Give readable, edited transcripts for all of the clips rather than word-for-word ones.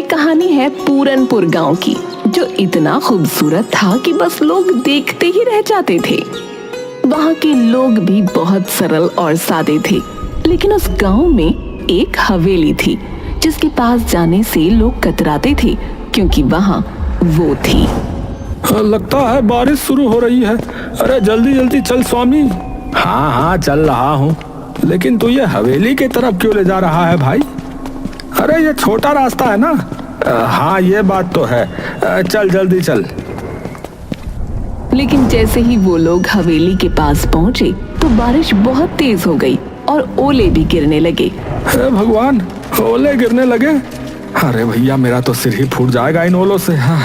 ये कहानी है पूरनपुर गांव की, जो इतना खूबसूरत था कि बस लोग देखते ही रह जाते थे। वहाँ के लोग भी बहुत सरल और सादे थे, लेकिन उस गांव में एक हवेली थी जिसके पास जाने से लोग कतराते थे, क्योंकि वहाँ वो थी। लगता है बारिश शुरू हो रही है। अरे जल्दी जल्दी चल स्वामी। हाँ हाँ चल रहा हूँ, लेकिन तू ये हवेली की तरफ क्यों ले जा रहा है भाई? अरे ये छोटा रास्ता है ना। हाँ ये बात तो है। चल जल्दी चल। लेकिन जैसे ही वो लोग हवेली के पास पहुँचे तो बारिश बहुत तेज हो गई और ओले भी गिरने लगे। अरे भगवान, ओले गिरने लगे। अरे भैया मेरा तो सिर ही फूट जाएगा इन ओलों से। हाँ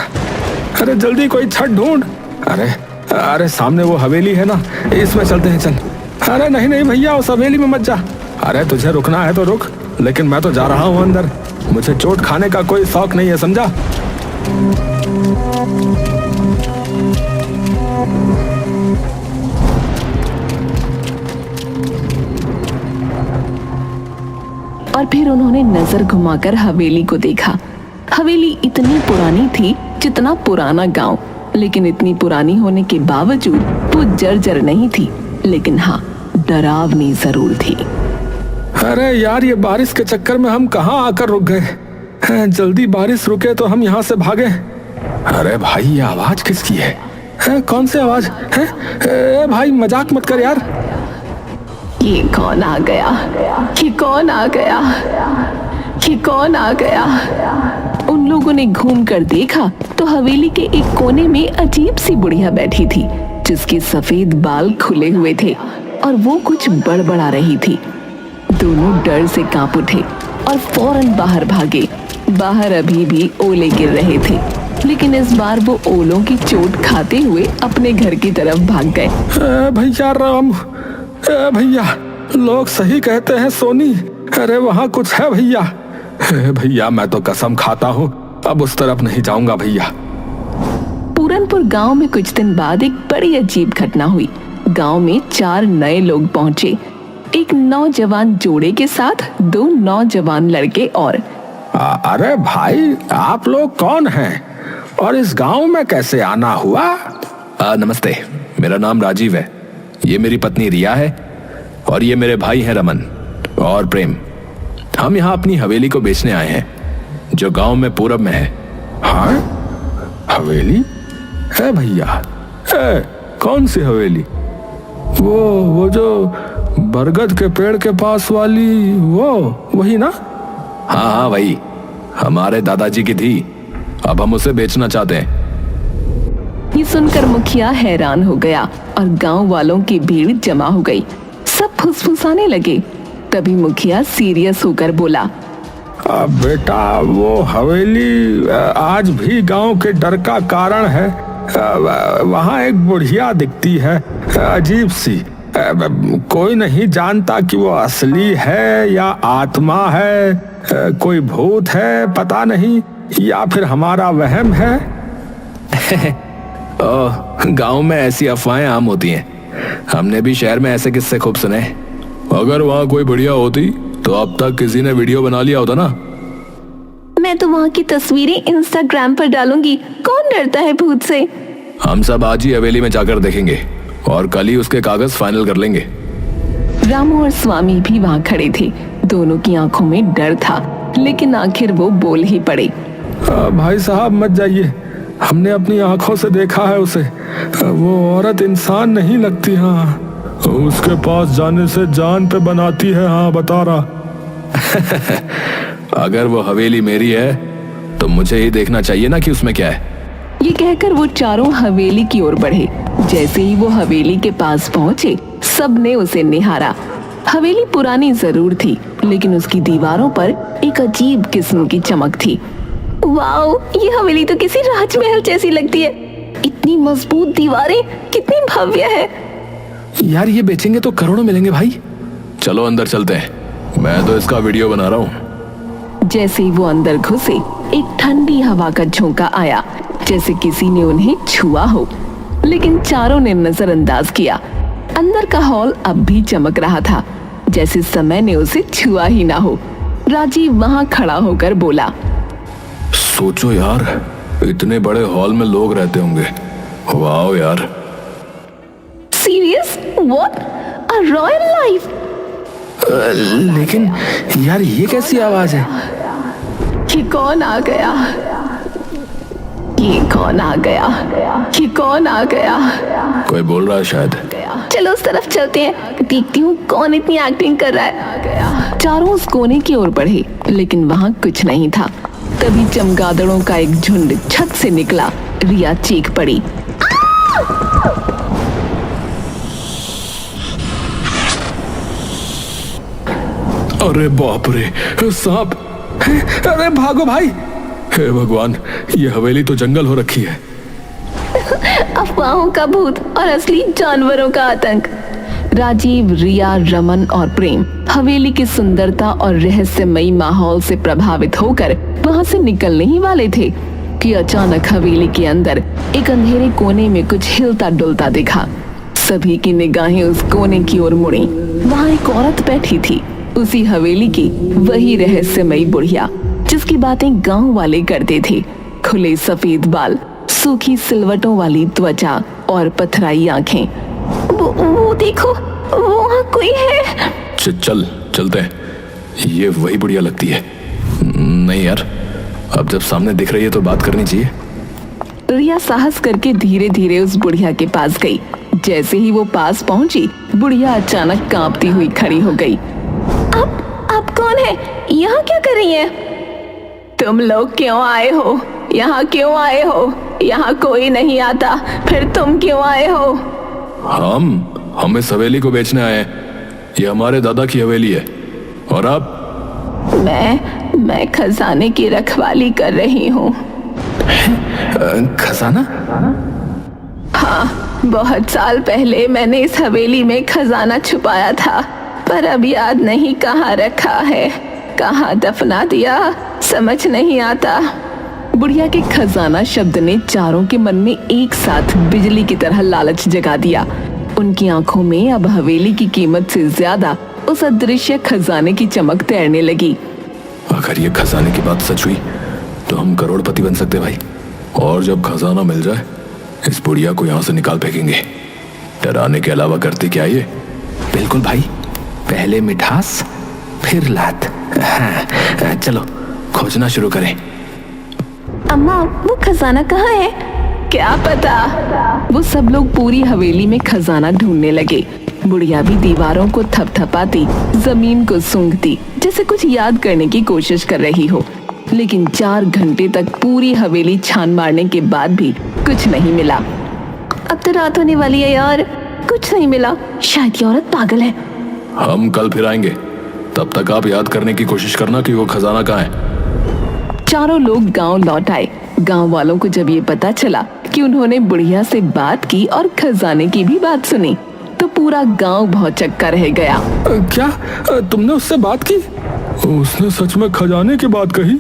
अरे जल्दी कोई छत ढूंढ। अरे अरे सामने वो हवेली है ना, इसमें चलते हैं चल। अरे नहीं नहीं भैया, उस हवेली में मत जा। अरे तुझे रुकना है तो रुक, लेकिन मैं तो जा रहा हूँ अंदर। मुझे चोट खाने का कोई शौक नहीं है, समझा? और फिर उन्होंने नजर घुमाकर हवेली को देखा। हवेली इतनी पुरानी थी जितना पुराना गांव, लेकिन इतनी पुरानी होने के बावजूद वो जर्जर नहीं थी, लेकिन हाँ डरावनी जरूर थी। अरे यार, ये बारिश के चक्कर में हम कहाँ आकर रुक गए। जल्दी बारिश रुके तो हम यहाँ से भागे। अरे भाई ये आवाज किसकी है? कौन सी आवाज है? भाई मजाक मत कर यार। ये कौन आ गया? ये कौन आ गया? ये कौन आ गया? उन लोगों ने घूमकर देखा तो हवेली के एक कोने में अजीब सी बुढ़िया बैठी थी, जिसके सफेद बाल खुले हुए थे और वो कुछ बड़बड़ा रही थी। दोनों डर से कांप उठे और फौरन बाहर भागे। बाहर अभी भी ओले गिर रहे थे, लेकिन इस बार वो ओलों की चोट खाते हुए अपने घर की तरफ भाग गए। भैया राम, भैया लोग सही कहते हैं सोनी। अरे वहाँ कुछ है भैया। भैया मैं तो कसम खाता हूँ अब उस तरफ नहीं जाऊंगा भैया। पूरनपुर गांव में कुछ दिन बाद एक बड़ी अजीब घटना हुई। गांव में 4 नए लोग पहुंचे, एक नौजवान जोड़े के साथ 2 नौजवान लड़के और। अरे भाई आप लोग कौन हैं और इस गांव में कैसे आना हुआ? नमस्ते, मेरा नाम राजीव है, ये मेरी पत्नी रिया है और ये मेरे भाई हैं रमन और प्रेम। हम यहाँ अपनी हवेली को बेचने आए हैं, जो गांव में पूरब में है। हाँ हवेली है भैया? कौन सी हवेली? वो जो बरगद के पेड़ के पास वाली, वो वही ना? हाँ हाँ वही, हमारे दादाजी की थी, अब हम उसे बेचना चाहते हैं। ये सुनकर मुखिया हैरान हो गया और गांव वालों की भीड़ जमा हो गई। सब फुसफुसाने लगे। तभी मुखिया सीरियस होकर बोला, बेटा वो हवेली आज भी गांव के डर का कारण है। वहाँ एक बुढ़िया दिखती है, अजीब सी। कोई नहीं जानता कि वो असली है या आत्मा है, कोई भूत है पता नहीं, या फिर हमारा वहम है। गांव में ऐसी अफवाहें आम होती हैं, हमने भी शहर में ऐसे किस्से खूब सुने। अगर वहाँ कोई बढ़िया होती तो अब तक किसी ने वीडियो बना लिया होता ना। मैं तो वहाँ की तस्वीरें इंस्टाग्राम पर डालूंगी, कौन डरता है भूत से। हम सब आज ही हवेली में जाकर देखेंगे और कल ही उसके कागज फाइनल कर लेंगे। रामू और स्वामी भी वहाँ खड़े थे। दोनों की आंखों में डर था, लेकिन आखिर वो बोल ही पड़े। भाई साहब मत जाइए, हमने अपनी आंखों से देखा है उसे। वो औरत इंसान नहीं लगती। हाँ उसके पास जाने से जान पे बनाती है। हाँ बता रहा। अगर वो हवेली मेरी है तो मुझे ही देखना चाहिए ना कि उसमें क्या है। ये कहकर वो चारों हवेली की ओर बढ़े। जैसे ही वो हवेली के पास पहुंचे, सबने उसे निहारा। हवेली पुरानी जरूर थी, लेकिन उसकी दीवारों पर एक अजीब किस्म की चमक थी। वाओ, ये हवेली तो किसी राजमहल जैसी लगती है। इतनी मजबूत दीवारें, कितनी भव्य है। यार ये बेचेंगे तो करोड़ों मिलेंगे भाई। चलो अंदर चलते हैं, मैं तो इसका वीडियो बना रहा हूँ। जैसे ही वो अंदर घुसे, एक ठंडी हवा का झोंका आया, जैसे किसी ने उन्हें छुआ हो, लेकिन चारों ने नजरअंदाज किया। अंदर का हॉल अब भी चमक रहा था, जैसे समय ने उसे छुआ ही ना हो। राजीव वहां खड़ा होकर बोला, सोचो यार, इतने बड़े हॉल में लोग रहते होंगे। वाह यार। Serious? What? A royal life? लेकिन यार ये कैसी आवाज है? ये कौन आ गया? ये कौन आ गया? ये कौन आ गया? कोई बोल रहा है शायद। चलो उस तरफ चलते हैं, देखती हूँ कौन इतनी एक्टिंग कर रहा है। चारों उस कोने की ओर बढ़े, लेकिन वहाँ कुछ नहीं था। तभी चमगादड़ों का एक झुंड छत से निकला। रिया चीख पड़ी। अरे बाप रे, सांप! अरे भागो भाई! हे भगवान, ये हवेली तो जंगल हो रखी है। अफवाहों का भूत और असली जानवरों का आतंक। राजीव, रिया, रमन और प्रेम हवेली की सुंदरता और रहस्यमयी माहौल से प्रभावित होकर वहां से निकलने ही वाले थे कि अचानक हवेली के अंदर एक अंधेरे कोने में कुछ हिलता डुलता दिखा। सभी की निगाहें उस कोने की ओर मुड़ी। वहां एक औरत बैठी थी, उसी हवेली की वही रहस्यमयी बुढ़िया जिसकी बातें गांव वाले करते थे। खुले सफेद बाल, सूखी सिलवटों वाली त्वचा और पथराई आंखें। वो देखो, वहाँ कोई है। चलते हैं, ये वही बुढ़िया लगती है। नहीं यार, अब जब सामने दिख रही है तो बात करनी चाहिए। रिया साहस करके धीरे धीरे उस बुढ़िया के पास गई। जैसे ही वो पास पहुंची, बुढ़िया अचानक कांपती हुई खड़ी हो गई। आप कौन है? यहाँ क्या कर रही हैं? तुम लोग क्यों आए हो? यहाँ क्यों आए हो? यहाँ कोई नहीं आता, फिर तुम क्यों आए हो? हम इस हवेली को बेचने आए हैं। ये हमारे दादा की हवेली है। और आप? मैं खजाने की रखवाली कर रही हूँ। खजाना? हाँ, बहुत साल पहले मैंने इस हवेली में खजाना छुपाया था, पर अब याद नहीं कहाँ रखा है, कहाँ दफना दिया, समझ नहीं आता। बुढ़िया के खजाना शब्द ने चारों के मन में एक साथ बिजली की तरह लालच जगा दिया। उनकी आंखों में अब हवेली की कीमत से ज्यादा उस अदृश्य खजाने की चमक तैरने लगी। अगर ये खजाने की बात सच हुई तो हम करोड़पति बन सकते भाई। और जब खजाना मिल जाए, इस बुढ़िया को यहाँ से निकाल फेंकेंगे। डराने के अलावा करते क्या ये? बिल्कुल भाई, पहले मिठास फिर लात। हाँ, चलो खोजना शुरू करें। अम्मा, वो खजाना कहाँ है? क्या पता। वो सब लोग पूरी हवेली में खजाना ढूंढने लगे। बुढ़िया भी दीवारों को थपथपाती, जमीन को सूंघती, जैसे कुछ याद करने की कोशिश कर रही हो। लेकिन 4 घंटे तक पूरी हवेली छान मारने के बाद भी कुछ नहीं मिला। अब तो रात होने वाली है यार, कुछ नहीं मिला। शायद ये औरत पागल है। हम कल फिर आएंगे, तब तक आप याद करने की कोशिश करना कि वो खजाना कहाँ है। चारों लोग गांव लौट आए। गांव वालों को जब ये पता चला कि उन्होंने बुढ़िया से बात की और खजाने की भी बात सुनी, तो पूरा गांव भौचक्का रह गया। क्या तुमने उससे बात की? उसने सच में खजाने की बात कही?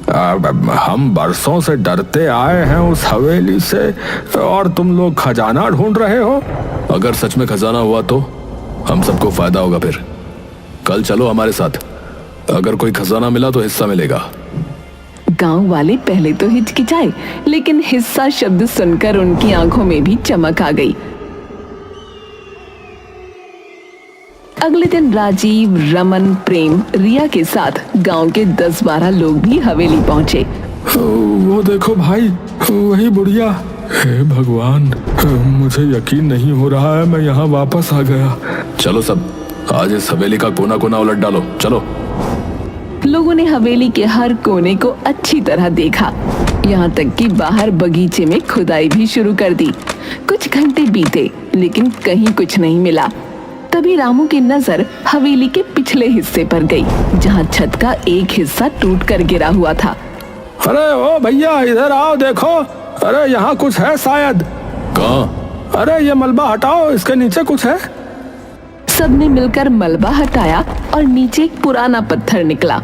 हम बरसों से डरते आए हैं उस हवेली से, और तुम लोग खजाना ढूंढ रहे हो? अगर सच में खजाना हुआ तो हम सबको फायदा होगा। फिर कल चलो हमारे साथ, अगर कोई खजाना मिला तो हिस्सा मिलेगा। गांव वाले पहले तो हिचकिचाए, लेकिन हिस्सा शब्द सुनकर उनकी आंखों में भी चमक आ गई। अगले दिन राजीव, रमन, प्रेम, रिया के साथ गांव के 10-12 लोग भी हवेली पहुंचे। वो देखो भाई, वही बुढ़िया। हे भगवान, मुझे यकीन नहीं हो रहा है मैं यहाँ वापस आ गया। चलो सब, आज इस हवेली का कोना कोना उलट डालो। चलो। लोगों ने हवेली के हर कोने को अच्छी तरह देखा, यहाँ तक कि बाहर बगीचे में खुदाई भी शुरू कर दी। कुछ घंटे बीते, लेकिन कहीं कुछ नहीं मिला। तभी रामू की नजर हवेली के पिछले हिस्से पर गई, जहाँ छत का एक हिस्सा टूट कर गिरा हुआ था। अरे ओ भैया, इधर आओ, देखो। अरे यहाँ कुछ है शायद। कहाँ? अरे ये मलबा हटाओ, इसके नीचे कुछ है। सबने मिलकर मलबा हटाया और नीचे एक पुराना पत्थर निकला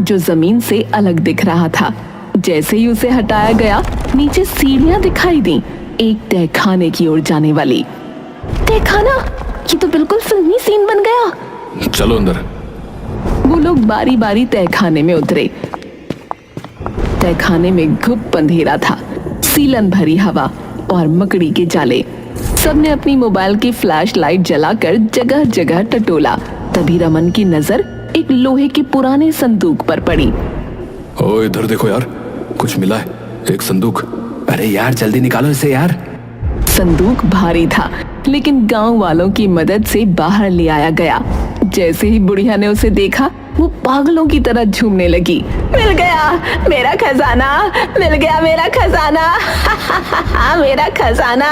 जो जमीन से अलग दिख रहा था। जैसे ही उसे हटाया गया, नीचे सीढ़ियां दिखाई दी, एक तहखाने की ओर जाने वाली। तहखाना? ये तो बिल्कुल फिल्मी सीन बन गया। चलो अंदर। वो लोग बारी बारी तहखाने में उतरे। तहखाने में घुप अंधेरा था, सीलन भरी हवा और मकड़ी के जाले। सबने अपनी मोबाइल की फ्लैश लाइट जलाकर जगह जगह टटोला। तभी रमन की नजर एक लोहे के पुराने संदूक पर पड़ी। ओ इधर देखो यार, कुछ मिला है, एक संदूक। अरे यार जल्दी निकालो इसे यार। संदूक भारी था, लेकिन गांव वालों की मदद से बाहर ले आया गया। जैसे ही बुढ़िया ने उसे देखा, वो पागलों की तरह झूमने लगी। मिल गया मेरा खजाना, मिल गया मेरा खजाना, मेरा खजाना।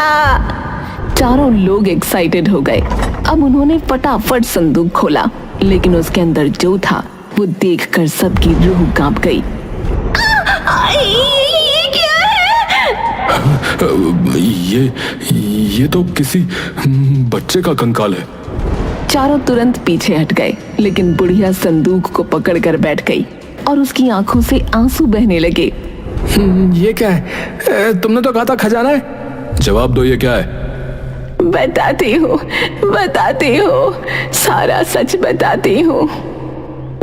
चारों लोग एक्साइटेड हो गए। अब उन्होंने फटाफट संदूक खोला, लेकिन उसके अंदर जो था वो देखकर सबकी रूह कांप गई। ये क्या है? ये तो किसी बच्चे का कंकाल है। चारों तुरंत पीछे हट गए, लेकिन बुढ़िया संदूक को पकड़कर बैठ गई और उसकी आंखों से आंसू बहने लगे। ये क्या है? तुमने तो कहा था खजाना है। जवाब दो, ये क्या है? बताती हूँ, सारा सच बताती हूँ।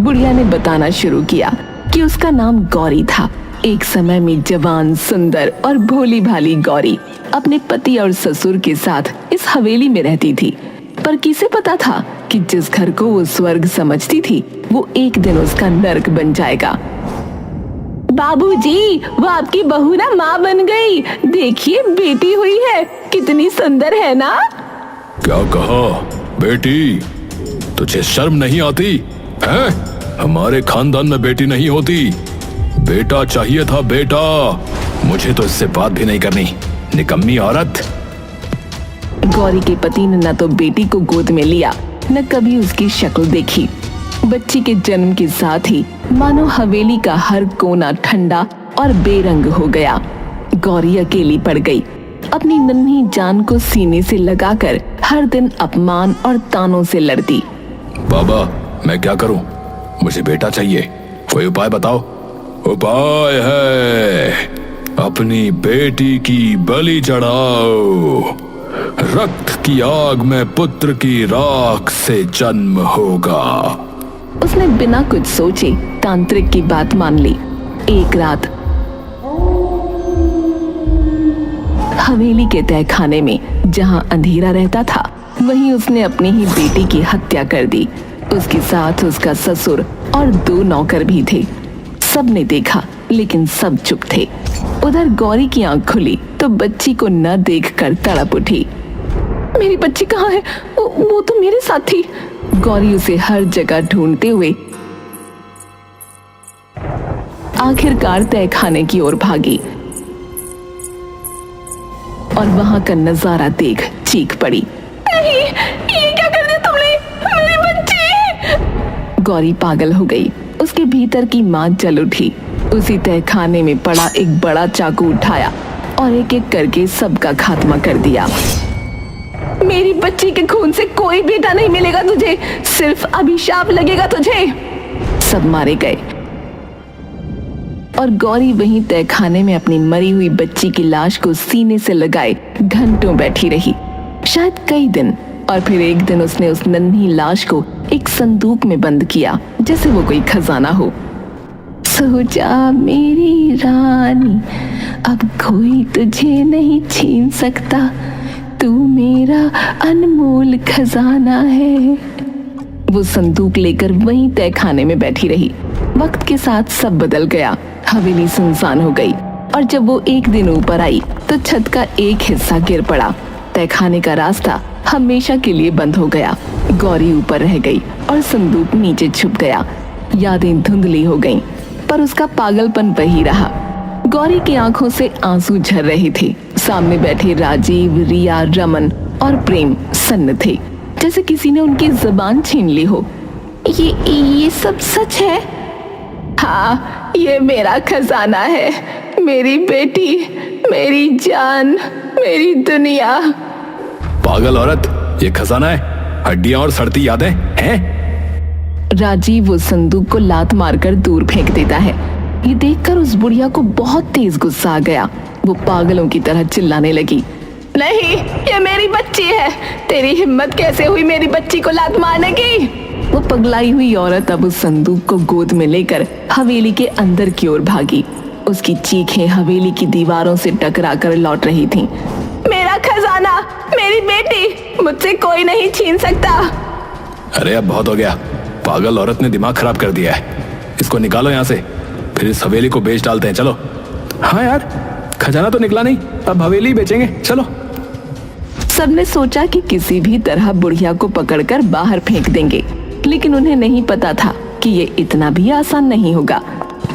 बुढ़िया ने बताना शुरू किया कि उसका नाम गौरी था। एक समय में जवान, सुंदर और भोली भाली गौरी अपने पति और ससुर के साथ इस हवेली में रहती थी। पर किसे पता था कि जिस घर को वो स्वर्ग समझती थी, वो एक दिन उसका नर्क बन जाएगा। बाबूजी, वो आपकी बहू ना माँ बन गई। देखिए बेटी हुई है, कितनी सुंदर है ना। क्या कहा बेटी? तुझे शर्म नहीं आती है? हमारे खानदान में बेटी नहीं होती, बेटा चाहिए था, बेटा। मुझे तो इससे बात भी नहीं करनी, निकम्मी औरत। गौरी के पति ने न तो बेटी को गोद में लिया, न कभी उसकी शक्ल देखी। बच्ची के जन्म के साथ ही मानो हवेली का हर कोना ठंडा और बेरंग हो गया। गौरी अकेली पड़ गई, अपनी नन्ही जान को सीने से लगाकर हर दिन अपमान और तानों से लड़ती। बाबा, मैं क्या करूं? मुझे बेटा चाहिए, कोई उपाय बताओ। उपाय है, अपनी बेटी की बलि चढ़ाओ। रक्त की आग में पुत्र की राख से जन्म होगा। उसने बिना कुछ सोचे तांत्रिक की बात मान ली। एक रात हवेली के तहखाने में जहां अंधेरा रहता था, वहीं उसने अपनी ही बेटी की हत्या कर दी। उसके साथ उसका ससुर और 2 नौकर भी थे। सबने देखा, लेकिन सब चुप थे। उधर गौरी की आंख खुली तो बच्ची को न देखकर तड़प उठी। मेरी बच्ची कहाँ है? वो तो मेरे साथ थी। गौरी उसे हर जगह ढूंढते हुए आखिरकार तहखाने की ओर भागी और वहां का नजारा देख चीख पड़ी। नहीं, ये क्या कर दिया तुमने? मेरी बच्ची! गौरी पागल हो गई। उसके भीतर की मां जल उठी। उसी तहखाने में पड़ा एक बड़ा चाकू उठाया और एक एक करके सबका खात्मा कर दिया। मेरी बच्ची के खून से कोई बेटा नहीं मिलेगा तुझे, सिर्फ अभिशाप लगेगा तुझे। सब मारे गए और गौरी वहीं तहखाने में अपनी मरी हुई बच्ची की लाश को सीने से लगाए घंटों बैठी रही, शायद कई दिन। और फिर एक दिन उसने उस नन्ही लाश को एक संदूक में बंद किया, जैसे वो कोई खजाना हो। सो जा मेरी रानी, अब कोई तुझे नहीं छीन सकता, तू मेरा अनमोल खजाना है। वो संदूक लेकर वहीं तहखाने में बैठी रही। वक्त के साथ सब बदल गया। हवेली सुनसान हो गई और जब वो एक दिन ऊपर आई तो छत का एक हिस्सा गिर पड़ा। तहखाने का रास्ता हमेशा के लिए बंद हो गया। गौरी ऊपर रह गई और संदूक नीचे छुप गया। यादें धुंधली हो गईं, पर उसका पागलपन वही रहा। गौरी की आंखों से आंसू झर रहे थे। सामने बैठे राजीव, रिया, रमन और प्रेम सन्न थे, जैसे किसी ने उनकी जुबान छीन ली हो। ये सब सच है? हाँ, ये मेरा खजाना है, मेरी बेटी, मेरी जान, मेरी दुनिया। पागल औरत, ये खजाना है? हड्डियां और सड़ती यादें हैं? राजीव उस संदूक को लात मारकर दूर फेंक देता है। ये देखकर उस बुढ़िया को बहुत तेज गुस्सा आ गया। वो पागलों की तरह चिल्लाने लगी, नहीं, ये मेरी बच्ची है। तेरी हिम्मत कैसे हुई मेरी बच्ची को लात मारने की? वो पगलाई हुई औरत अब उस संदूक को गोद में लेकर हवेली के अंदर की ओर भागी। उसकी चीखें हवेली की दीवारों से टकरा कर लौट रही थीं। मेरा खजाना, मेरी बेटी, मुझसे कोई नहीं छीन सकता। अरे अब बहुत हो गया, पागल औरत ने दिमाग खराब कर दिया है। इसको निकालो यहाँ से, फिर इस हवेली को बेच डालते हैं। चलो। हाँ यार, खजाना तो निकला नहीं, अब हवेली बेचेंगे, चलो। सबने सोचा कि किसी भी तरह बुढ़िया को पकड़कर बाहर फेंक देंगे, लेकिन उन्हें नहीं पता था कि ये इतना भी आसान नहीं होगा।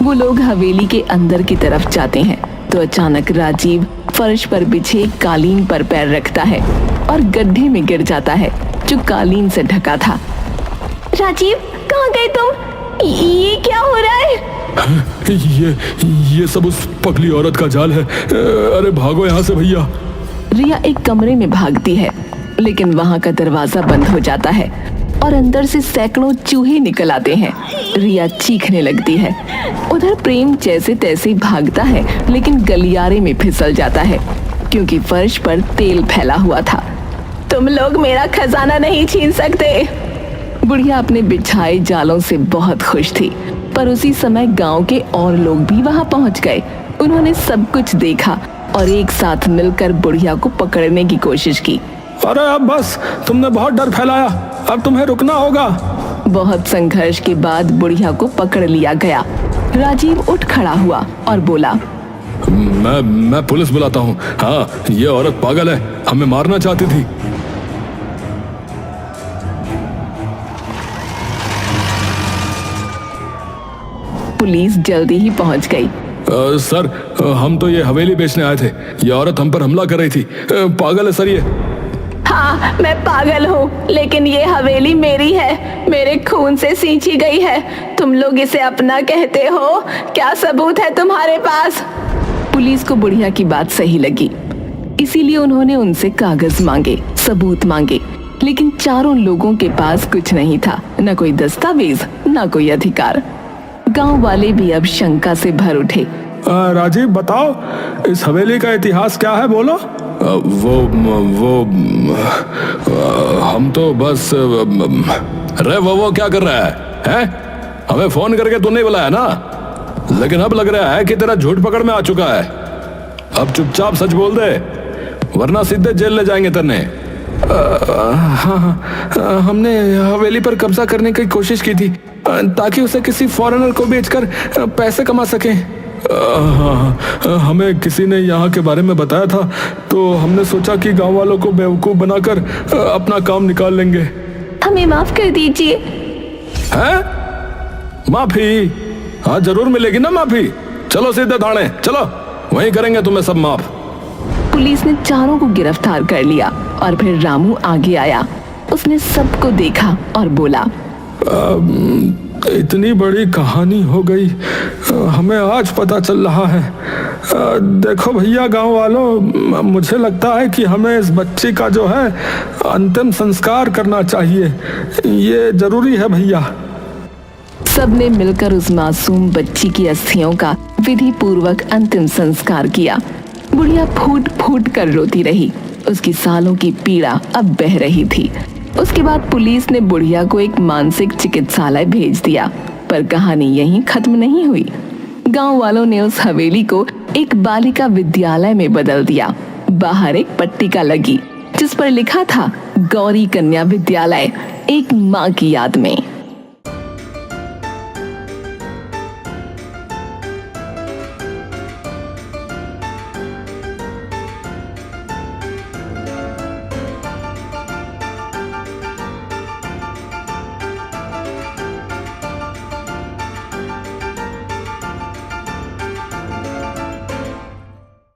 वो लोग हवेली के अंदर की तरफ जाते हैं तो अचानक राजीव फर्श पर बिछे कालीन पर पैर रखता है और गड्ढे में गिर जाता है जो कालीन से ढका था। राजीव, कहाँ गए तुम? ये क्या हो रहा है? ये सब उस पगली औरत का जाल है। अरे भागो यहाँ से भैया। रिया एक कमरे में भागती है, लेकिन वहां का दरवाजा बंद हो जाता है और अंदर से सैकड़ों चूहे निकल आते हैं। रिया चीखने लगती है। उधर प्रेम जैसे तैसे भागता है, लेकिन गलियारे में फिसल जाता है क्योंकि फर्श पर तेल फैला हुआ था। तुम लोग मेरा खजाना नहीं छीन सकते। बुढ़िया अपने बिछाए जालों से बहुत खुश थी, पर उसी समय गांव के और लोग भी वहां पहुंच गए। उन्होंने सब कुछ देखा और एक साथ मिलकर बुढ़िया को पकड़ने की कोशिश की। अरे अब बस, तुमने बहुत डर फैलाया, अब तुम्हें रुकना होगा। बहुत संघर्ष के बाद बुढ़िया को पकड़ लिया गया। राजीव उठ खड़ा हुआ और बोला, मैं पुलिस बुलाता हूँ। हाँ, ये औरत पागल है, हमें मारना चाहती थी। पुलिस जल्दी ही पहुंच गई। सर, हम तो ये हवेली बेचने आए थे। ये औरत हम पर हमला कर रही थी। पागल है सर ये। हाँ, मैं पागल हूँ, लेकिन ये हवेली मेरी है, मेरे खून से सींची गई है। तुम लोग इसे अपना कहते हो, क्या सबूत है तुम्हारे पास? पुलिस को बुढ़िया की बात सही लगी, इसीलिए उन्होंने उनसे कागज मांगे, सबूत मांगे, लेकिन चारों लोगों के पास कुछ नहीं था, न कोई दस्तावेज, न कोई अधिकार। गांव वाले भी अब शंका से भर उठे। राजीव बताओ, इस हवेली का इतिहास क्या है, बोलो। वो हम तो बस। अरे वो क्या कर रहा है? हमें फोन करके तू नहीं बुलाया ना? लेकिन अब लग रहा है कि तेरा झूठ पकड़ में आ चुका है। अब चुपचाप सच बोल दे, वरना सीधे जेल ले जाएंगे तेरे। हाँ, हमने हवेली पर कब्जा करने की कोशिश की थी ताकि उसे किसी फॉरेनर को बेचकर पैसे कमा सके। हमें किसी ने यहाँ के बारे में बताया था, तो हमने सोचा कि गांव वालों को बेवकूफ बनाकर अपना काम निकाल लेंगे। हमें माफ कर दीजिए। हैं? माफी? हाँ, जरूर मिलेगी ना माफी। चलो सीधे थाने, चलो, वहीं करेंगे तुम्हें सब माफ। पुलिस ने चारों को गिरफ्तार कर लिया और फिर रामू आगे आया। उसने सबको देखा और बोला, इतनी बड़ी कहानी हो गई, हमें आज पता चल रहा है। देखो भैया, गांव वालों, मुझे लगता है कि हमें इस बच्ची का जो है अंतिम संस्कार करना चाहिए। ये जरूरी है भैया। सबने मिलकर उस मासूम बच्ची की अस्थियों का विधि पूर्वक अंतिम संस्कार किया। बुढ़िया फूट फूट कर रोती रही। उसकी सालों की पीड़ा अब बह रही थी। उसके बाद पुलिस ने बुढ़िया को एक मानसिक चिकित्सालय भेज दिया, पर कहानी यहीं खत्म नहीं हुई। गांव वालों ने उस हवेली को एक बालिका विद्यालय में बदल दिया। बाहर एक पट्टिका लगी जिस पर लिखा था, गौरी कन्या विद्यालय, एक माँ की याद में।